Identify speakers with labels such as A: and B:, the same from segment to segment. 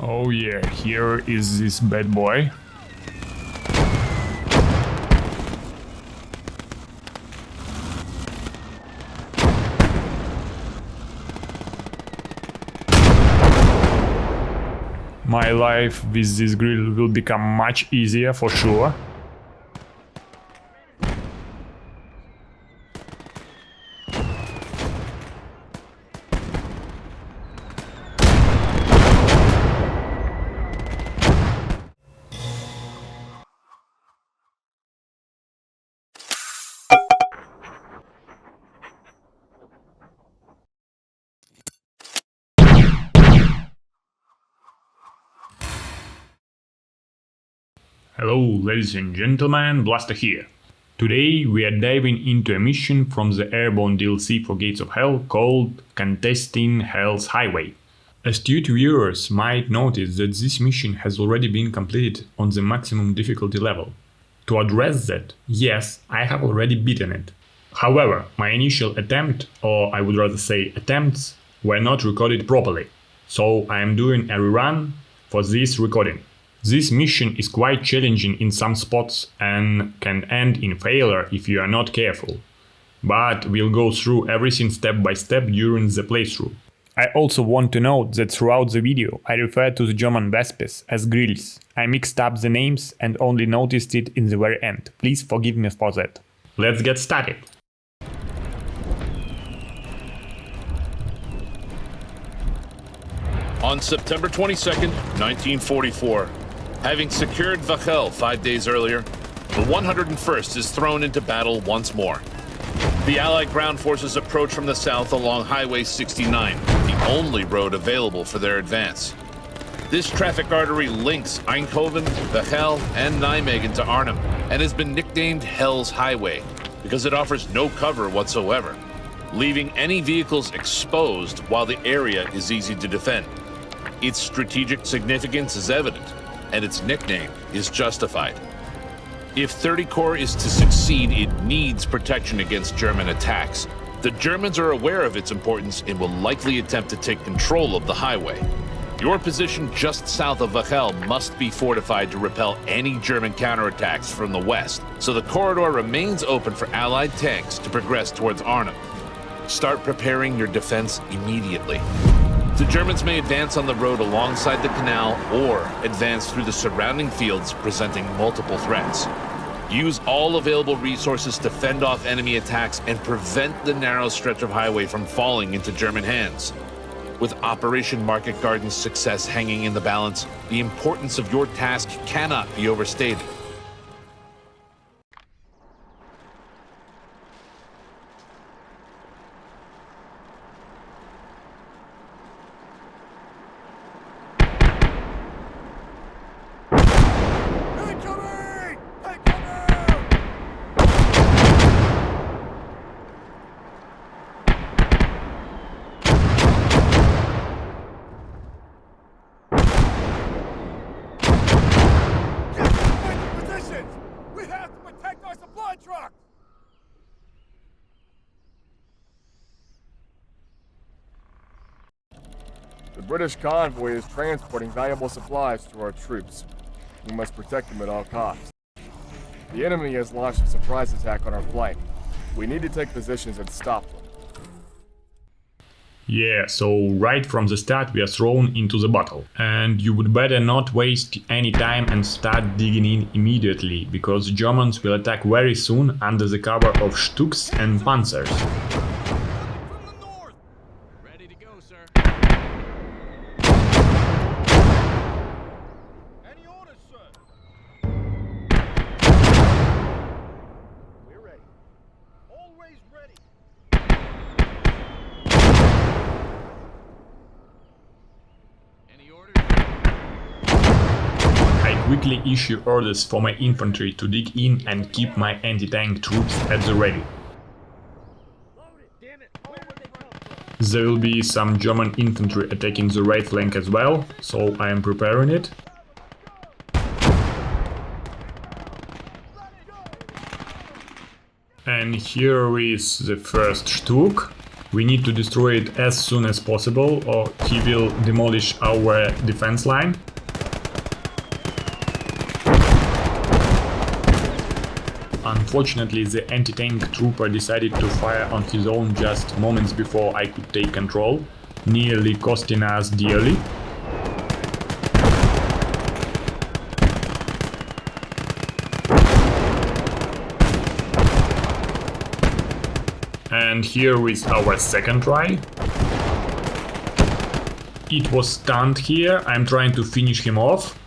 A: Oh yeah, here is this bad boy. My life with this grill will become much easier for sure. Hello ladies and gentlemen, Blaster here. Today we are diving into a mission from the Airborne DLC for Gates of Hell called Contesting Hell's Highway. Astute viewers might notice that this mission has already been completed on the maximum difficulty level. To address that, yes, I have already beaten it. However, my initial attempt, or I would rather say attempts, were not recorded properly, so I am doing a rerun for this recording. This mission is quite challenging in some spots and can end in failure if you are not careful, but we'll go through everything step by step during the playthrough. I also want to note that throughout the video I refer to the German Vespes as grills. I mixed up the names and only noticed it in the very end. Please forgive me for that. Let's get started.
B: On September 22nd, 1944, having secured Wachel 5 days earlier, the 101st is thrown into battle once more. The Allied ground forces approach from the south along Highway 69, the only road available for their advance. This traffic artery links Eindhoven, Wachel, and Nijmegen to Arnhem, and has been nicknamed Hell's Highway because it offers no cover whatsoever, leaving any vehicles exposed while the area is easy to defend. Its strategic significance is evident, and its nickname is justified. If 30 Corps is to succeed, it needs protection against German attacks. The Germans are aware of its importance and will likely attempt to take control of the highway. Your position just south of Wachel must be fortified to repel any German counterattacks from the west, so the corridor remains open for Allied tanks to progress towards Arnhem. Start preparing your defense immediately. The Germans may advance on the road alongside the canal or advance through the surrounding fields, presenting multiple threats. Use all available resources to fend off enemy attacks and prevent the narrow stretch of highway from falling into German hands. With Operation Market Garden's success hanging in the balance, the importance of your task cannot be overstated.
C: The British convoy is transporting valuable supplies to our troops. We must protect them at all costs. The enemy has launched a surprise attack on our flank. We need to take positions and stop them.
A: Yeah, so right from the start we are thrown into the battle. And you would better not waste any time and start digging in immediately, because the Germans will attack very soon under the cover of Stuks and Panzers. Quickly issue orders for my infantry to dig in and keep my anti-tank troops at the ready. There will be some German infantry attacking the right flank as well, so I am preparing it. And here is the first Stuk. We need to destroy it as soon as possible, or he will demolish our defense line. Unfortunately, the anti-tank trooper decided to fire on his own just moments before I could take control, nearly costing us dearly. And here is our second try. It was stunned here, I'm trying to finish him off.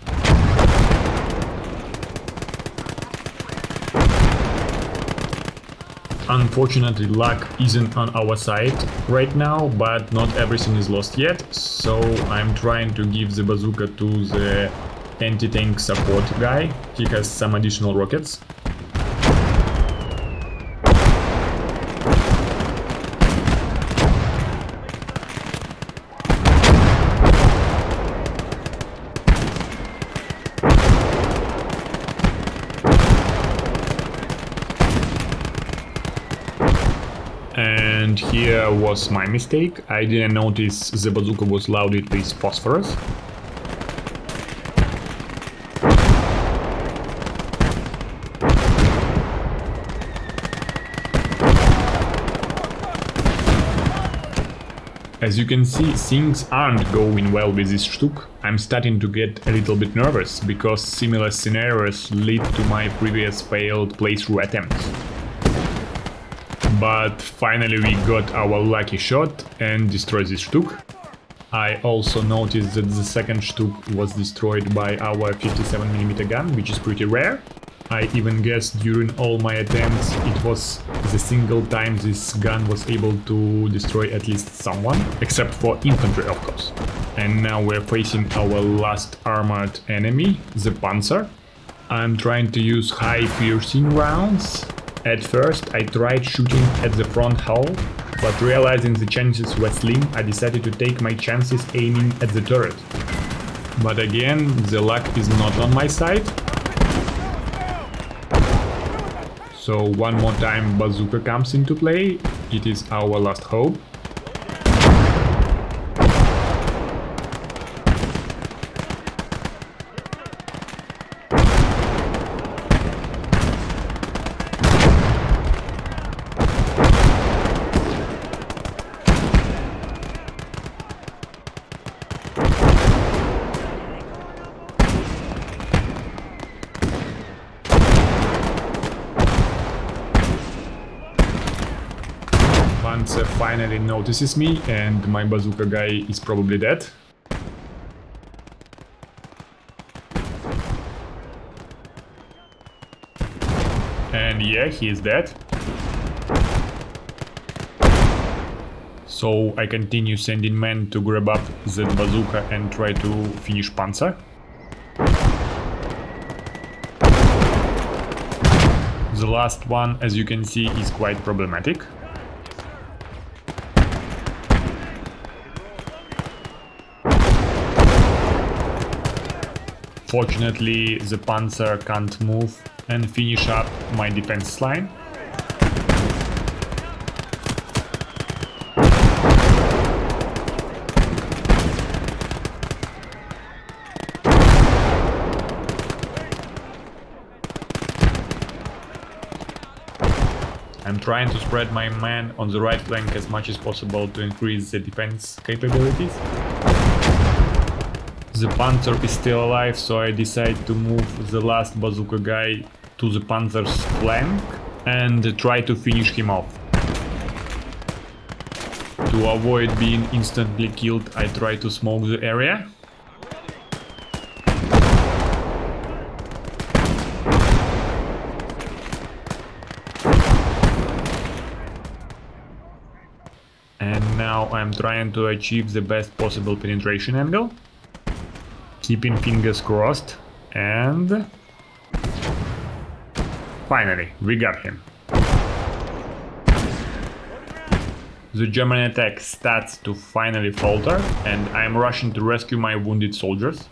A: Unfortunately, luck isn't on our side right now, but not everything is lost yet, so I'm trying to give the bazooka to the anti-tank support guy. He has some additional rockets. And here was my mistake, I didn't notice the bazooka was loaded with phosphorus. As you can see, things aren't going well with this Stuk. I'm starting to get a little bit nervous, because similar scenarios lead to my previous failed playthrough attempts. But finally we got our lucky shot and destroyed this Stuk. I also noticed that the second Stuk was destroyed by our 57mm gun, which is pretty rare. I even guessed during all my attempts it was the single time this gun was able to destroy at least someone, except for infantry of course. And now we're facing our last armored enemy, the Panzer. I'm trying to use high piercing rounds. At first I tried shooting at the front hull, but realizing the chances were slim, I decided to take my chances aiming at the turret. But again, the luck is not on my side. So one more time bazooka comes into play, it is our last hope. Panzer finally notices me and my bazooka guy is probably dead. And yeah, he is dead. So I continue sending men to grab up the bazooka and try to finish Panzer. The last one, as you can see, is quite problematic. Fortunately, the Panzer can't move and finish up my defense line. I'm trying to spread my men on the right flank as much as possible to increase the defense capabilities. The Panzer is still alive, so I decide to move the last bazooka guy to the Panzer's flank and try to finish him off. To avoid being instantly killed, I try to smoke the area. And now I'm trying to achieve the best possible penetration angle. Keeping fingers crossed, and finally, we got him. The German attack starts to finally falter, and I'm rushing to rescue my wounded soldiers.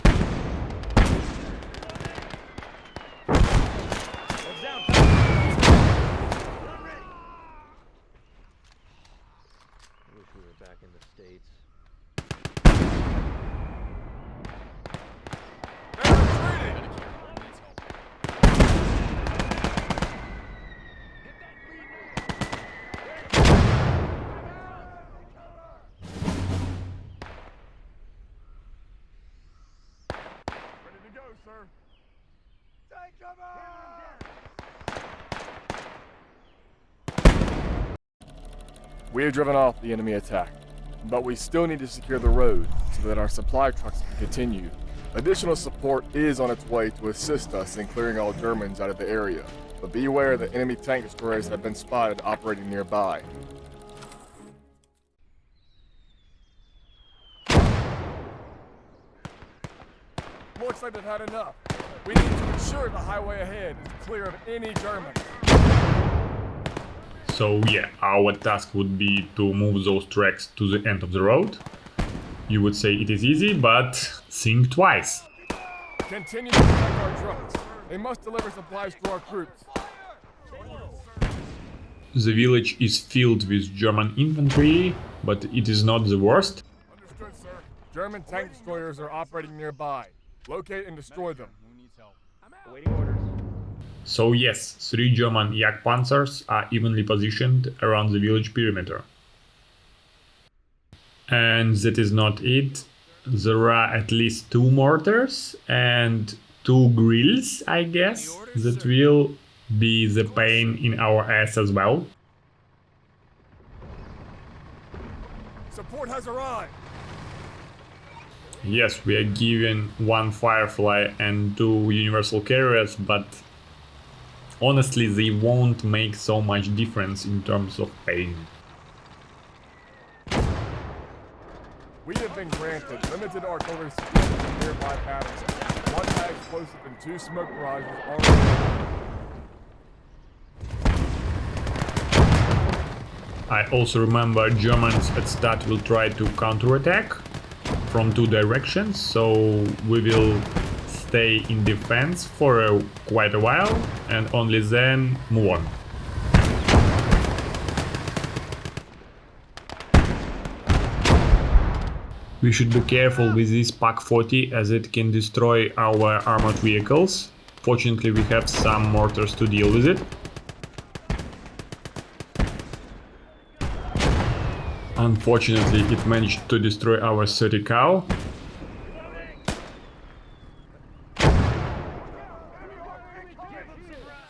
C: We have driven off the enemy attack, but we still need to secure the road so that our supply trucks can continue. Additional support is on its way to assist us in clearing all Germans out of the area, but beware that enemy tank destroyers have been spotted operating nearby. Looks like they've had enough. We need to ensure the highway ahead is clear of any Germans.
A: So yeah, our task would be to move those tracks to the end of the road. You would say it is easy, but think twice.
C: Continue to protect our trucks. They must deliver supplies to our troops.
A: The village is filled with German infantry, but it is not the worst.
C: Understood, sir. German tank destroyers are operating nearby. Locate and destroy them.
D: Awaiting orders.
A: So yes, 3 German Jagdpanthers are evenly positioned around the village perimeter. And that is not it. There are at least 2 mortars and 2 grills, I guess, that will be the pain in our ass as well.
C: Support has arrived.
A: Yes, we are given 1 Firefly and 2 universal carriers, but honestly they won't make so much difference in terms of pain.
C: We have been granted limited artillery support from nearby battles. 1 high explosive and 2 smoke barrages already.
A: I also remember Germans at start will try to counterattack from 2 directions, so we will stay in defense for quite a while and only then move on. We should be careful with this Pak-40 as it can destroy our armored vehicles. Fortunately we have some mortars to deal with it. Unfortunately it managed to destroy our 30 cow.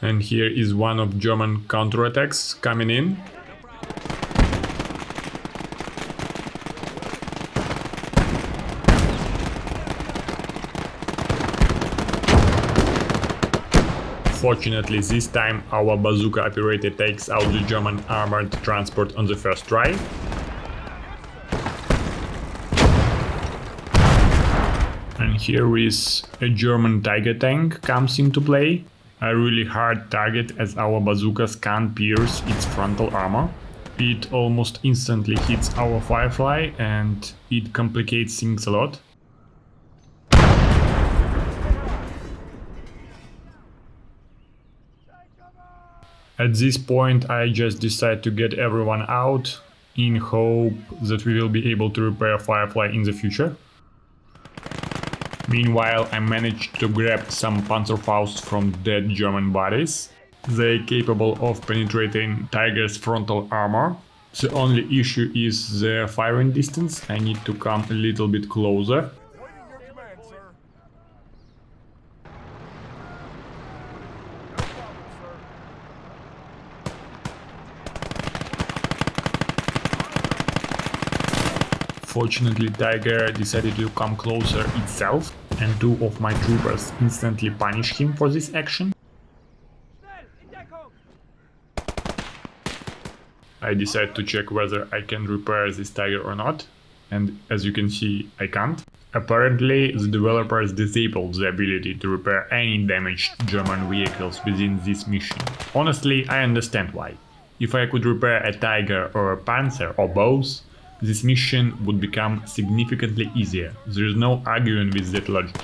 A: And here is one of German counterattacks coming in. Fortunately, this time our bazooka operator takes out the German armored transport on the first try. And here is a German Tiger tank comes into play. A really hard target as our bazookas can't pierce its frontal armor. It almost instantly hits our Firefly and it complicates things a lot. At this point I just decide to get everyone out in hope that we will be able to repair Firefly in the future. Meanwhile I managed to grab some Panzerfaust from dead German bodies. They're capable of penetrating Tiger's frontal armor. The only issue is their firing distance. I need to come a little bit closer. Fortunately, Tiger decided to come closer itself, and 2 of my troopers instantly punished him for this action. I decide to check whether I can repair this Tiger or not, and as you can see, I can't. Apparently, the developers disabled the ability to repair any damaged German vehicles within this mission. Honestly, I understand why. If I could repair a Tiger or a Panzer or both, this mission would become significantly easier. There is no arguing with that logic.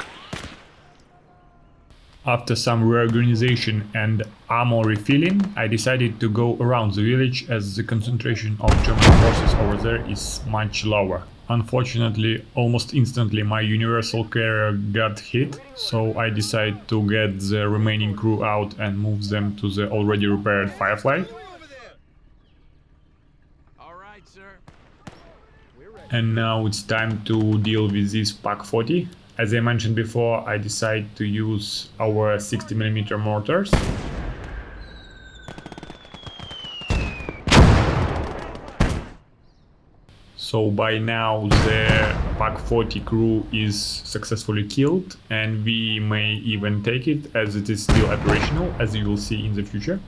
A: After some reorganization and ammo refilling, I decided to go around the village as the concentration of German forces over there is much lower. Unfortunately, almost instantly my universal carrier got hit, so I decided to get the remaining crew out and move them to the already repaired Firefly. And now it's time to deal with this Pak-40. As I mentioned before, I decided to use our 60mm mortars. So by now the Pak 40 crew is successfully killed, and we may even take it as it is still operational, as you will see in the future.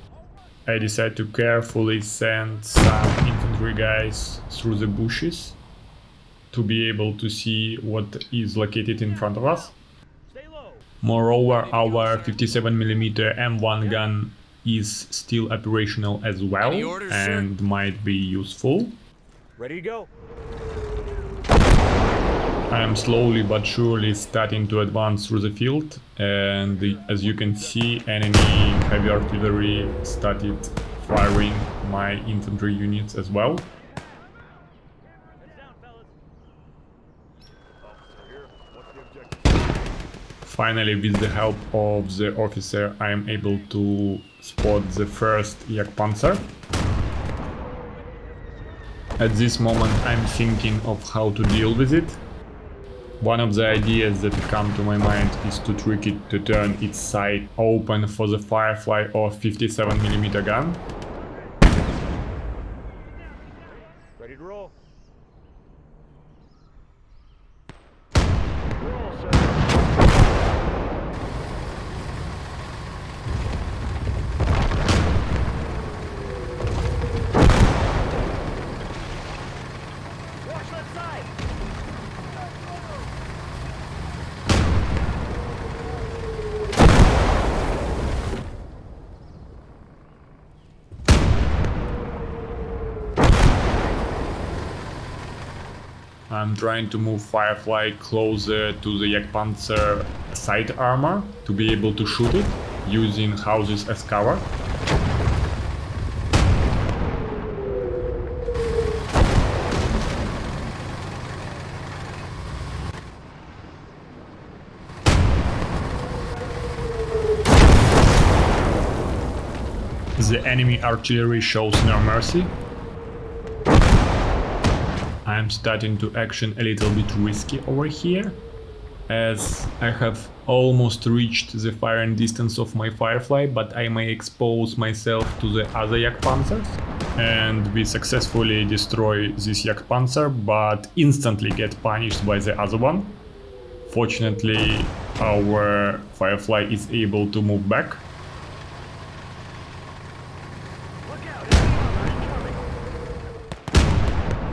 A: I decided to carefully send some infantry guys through the bushes to be able to see what is located in front of us. Moreover, our 57mm M1 gun is still operational as well and might be useful.
D: Ready to go.
A: I am slowly but surely starting to advance through the field, and as you can see, enemy heavy artillery started firing my infantry units as well. Finally, with the help of the officer, I am able to spot the first Jagpanther. At this moment, I'm thinking of how to deal with it. One of the ideas that come to my mind is to trick it to turn its sight open for the Firefly or 57mm gun.
D: Ready to roll.
A: I'm trying to move Firefly closer to the Jagdpanzer side armor to be able to shoot it, using houses as cover. The enemy artillery shows no mercy. I'm starting to action a little bit risky over here, as I have almost reached the firing distance of my Firefly, but I may expose myself to the other Jagdpanzers. And we successfully destroy this Jagdpanzer, but instantly get punished by the other one. Fortunately, our Firefly is able to move back.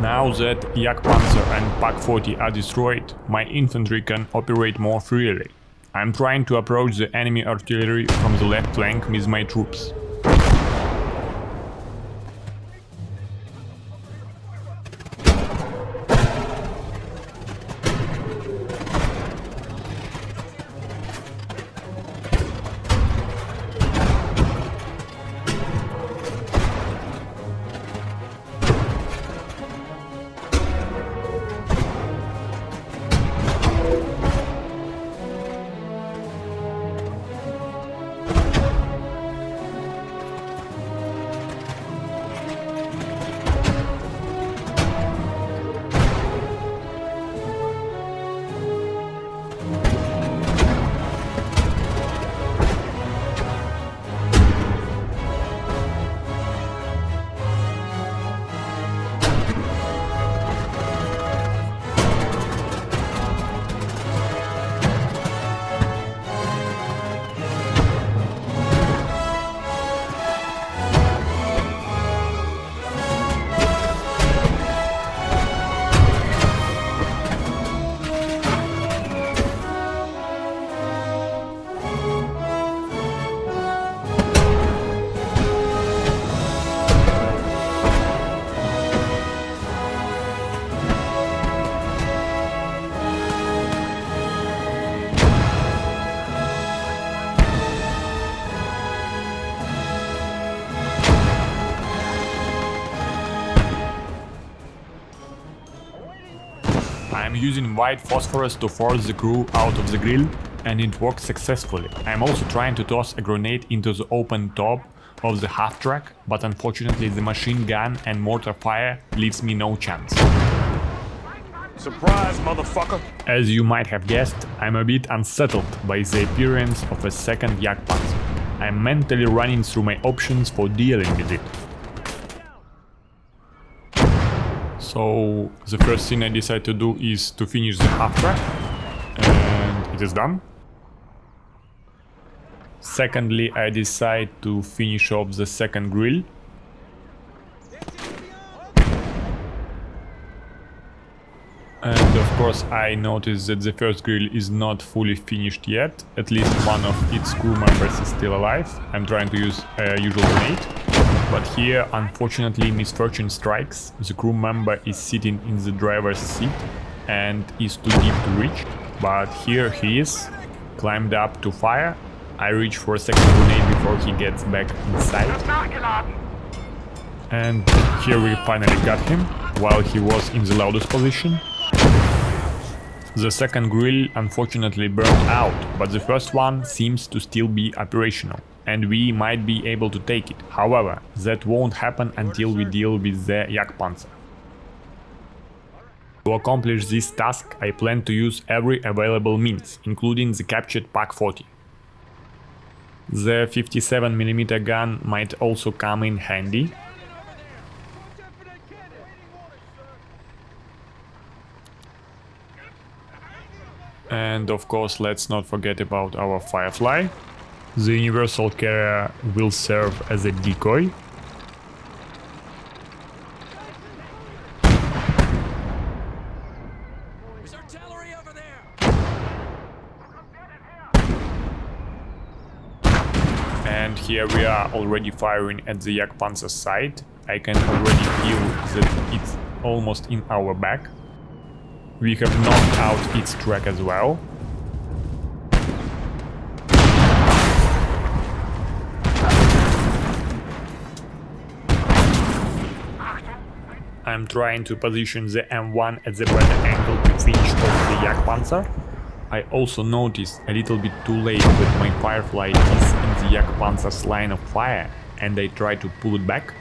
A: Now that Jagdpanzer and Pak 40 are destroyed, my infantry can operate more freely. I'm trying to approach the enemy artillery from the left flank with my troops. I'm using white phosphorus to force the crew out of the grill, and it worked successfully. I'm also trying to toss a grenade into the open top of the half-track, but unfortunately the machine gun and mortar fire leaves me no chance.
D: Surprise, motherfucker!
A: As you might have guessed, I'm a bit unsettled by the appearance of a second Jagpanther. I'm mentally running through my options for dealing with it. So the first thing I decide to do is to finish the half track, and it is done. Secondly, I decide to finish off the second grill. And of course I notice that the first grill is not fully finished yet. At least one of its crew members is still alive. I'm trying to use a usual grenade. But here, unfortunately, misfortune strikes. The crew member is sitting in the driver's seat and is too deep to reach. But here he is, climbed up to fire. I reach for a second grenade before he gets back inside. And here we finally got him, while he was in the loudest position. The second grill unfortunately burned out, but the first one seems to still be operational, and we might be able to take it. However, that won't happen until we deal with the Jagdpanzer. To accomplish this task, I plan to use every available means, including the captured Pak-40. The 57mm gun might also come in handy. And of course, let's not forget about our Firefly. The universal carrier will serve as a decoy.
E: There's artillery over there.
A: And here we are already firing at the Jagdpanzer side. I can already feel that it's almost in our back. We have knocked out its track as well. I'm trying to position the M1 at the better angle to finish off the Jagdpanzer. I also noticed a little bit too late that my Firefly is in the Jagdpanzer's line of fire, and I try to pull it back.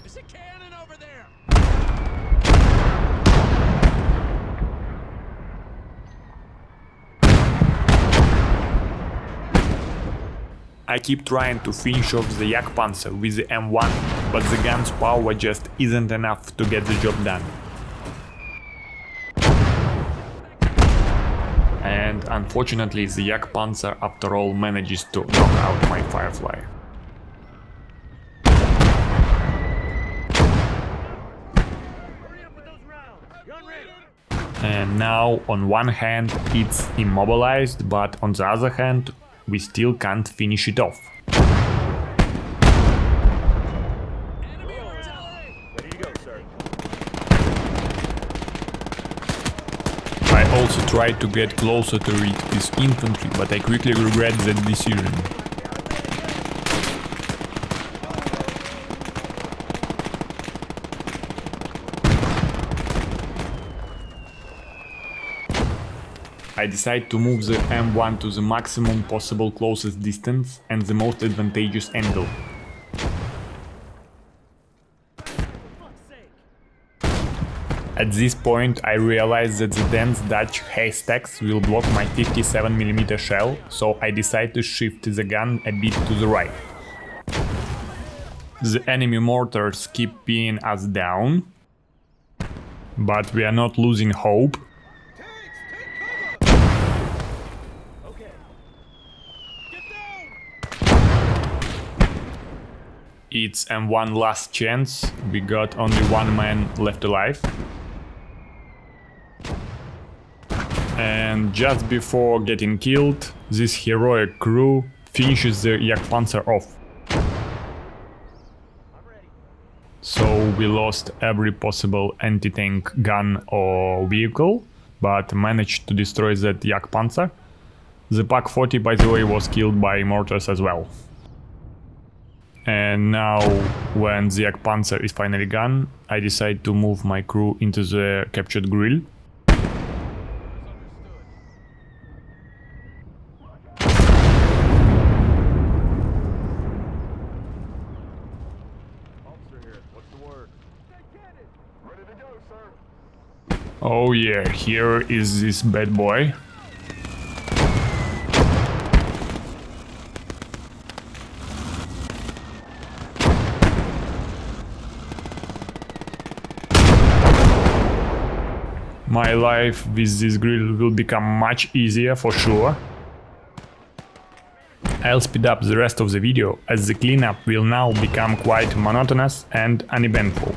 E: There's a cannon over there.
A: I keep trying to finish off the Jagdpanzer with the M1, but the gun's power just isn't enough to get the job done. And unfortunately, the Jagdpanzer after all manages to knock out my Firefly.
D: Hurry up with those rounds. Gun ready.
A: And now, on one hand, it's immobilized, but on the other hand, we still can't finish it off.
E: Enemy artillery.
D: Ready to go, sir.
A: I also tried to get closer to it with infantry, but I quickly regret that decision. I decide to move the M1 to the maximum possible closest distance and the most advantageous angle. At this point I realize that the dense Dutch haystacks will block my 57mm shell, so I decide to shift the gun a bit to the right. The enemy mortars keep pinning us down, but we are not losing hope. It's M1 last chance, we got only one man left alive. And just before getting killed, this heroic crew finishes the Jagdpanzer off. So we lost every possible anti-tank gun or vehicle, but managed to destroy that Jagdpanzer. The Pak-40, by the way, was killed by mortars as well. And now, when the Jagdpanzer is finally gone, I decide to move my crew into the captured grill. Oh yeah, here is this bad boy. My life with this grill will become much easier for sure. I'll speed up the rest of the video, as the cleanup will now become quite monotonous and uneventful.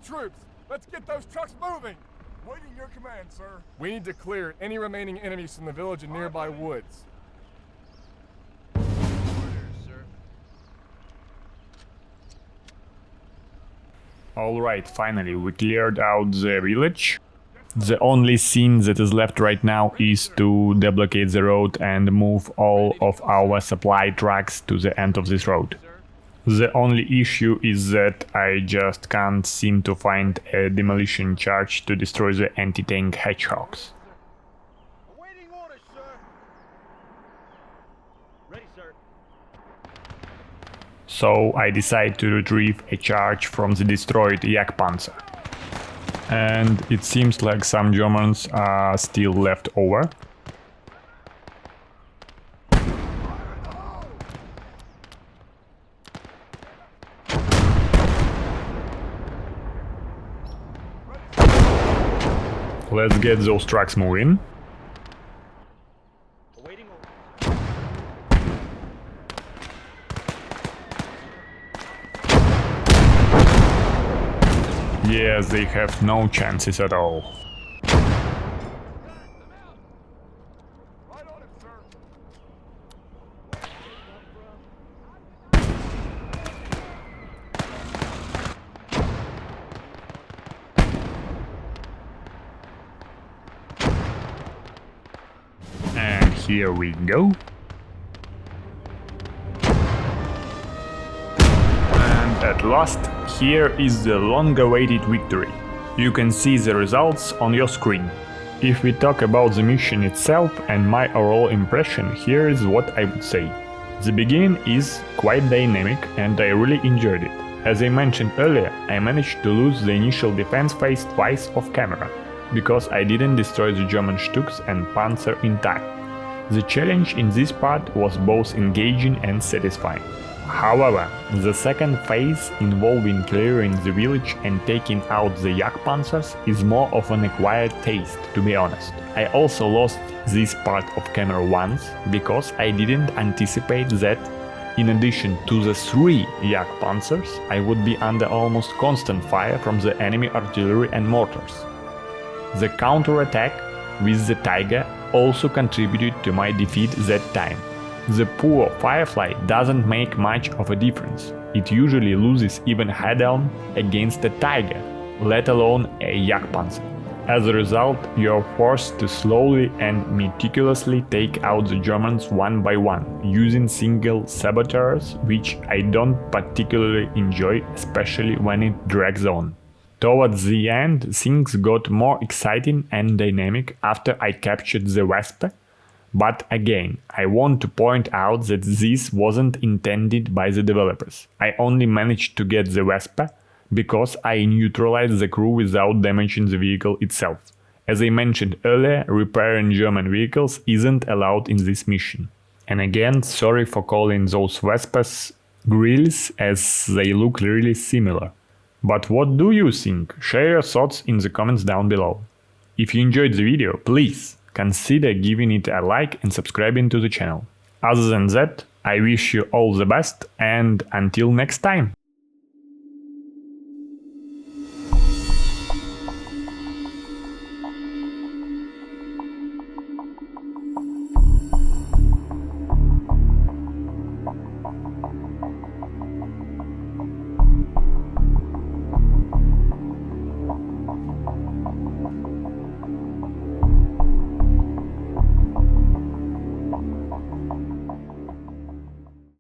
C: Troops, let's get those trucks moving.
F: Waiting your command, sir.
C: We need to clear any remaining enemies from the village and nearby woods.
A: Alright, finally we cleared out the village. The only scene that is left right now is to deblockade the road and move all of our supply trucks to the end of this road. The only issue is that I just can't seem to find a demolition charge to destroy the anti-tank hedgehogs.
D: Awaiting orders, sir. Ready, sir.
A: So I decide to retrieve a charge from the destroyed Jagpanther. And it seems like some Germans are still left over. Let's get those trucks moving.
D: Awaiting orders.
A: Yes, they have no chances at all.
F: Right on it, sir.
A: Here we go. And at last, here is the long-awaited victory. You can see the results on your screen. If we talk about the mission itself and my overall impression, here is what I would say. The beginning is quite dynamic and I really enjoyed it. As I mentioned earlier, I managed to lose the initial defense phase twice off camera, because I didn't destroy the German Stuks and Panzer in time. The challenge in this part was both engaging and satisfying. However, the second phase, involving clearing the village and taking out the Jagdpanthers, is more of an acquired taste, to be honest. I also lost this part of camera once, because I didn't anticipate that, in addition to the 3 Jagdpanthers, I would be under almost constant fire from the enemy artillery and mortars. The counter-attack with the Tiger also contributed to my defeat that time. The poor Firefly doesn't make much of a difference. It usually loses even head-on against a Tiger, let alone a Jagdpanzer. As a result, you are forced to slowly and meticulously take out the Germans one by one, using single saboteurs, which I don't particularly enjoy, especially when it drags on. Towards the end, things got more exciting and dynamic after I captured the Vespa, but again, I want to point out that this wasn't intended by the developers. I only managed to get the Vespa because I neutralized the crew without damaging the vehicle itself. As I mentioned earlier, repairing German vehicles isn't allowed in this mission. And again, sorry for calling those Vespas grills, as they look really similar. But what do you think? Share your thoughts in the comments down below. If you enjoyed the video, please consider giving it a like and subscribing to the channel. Other than that, I wish you all the best and until next time!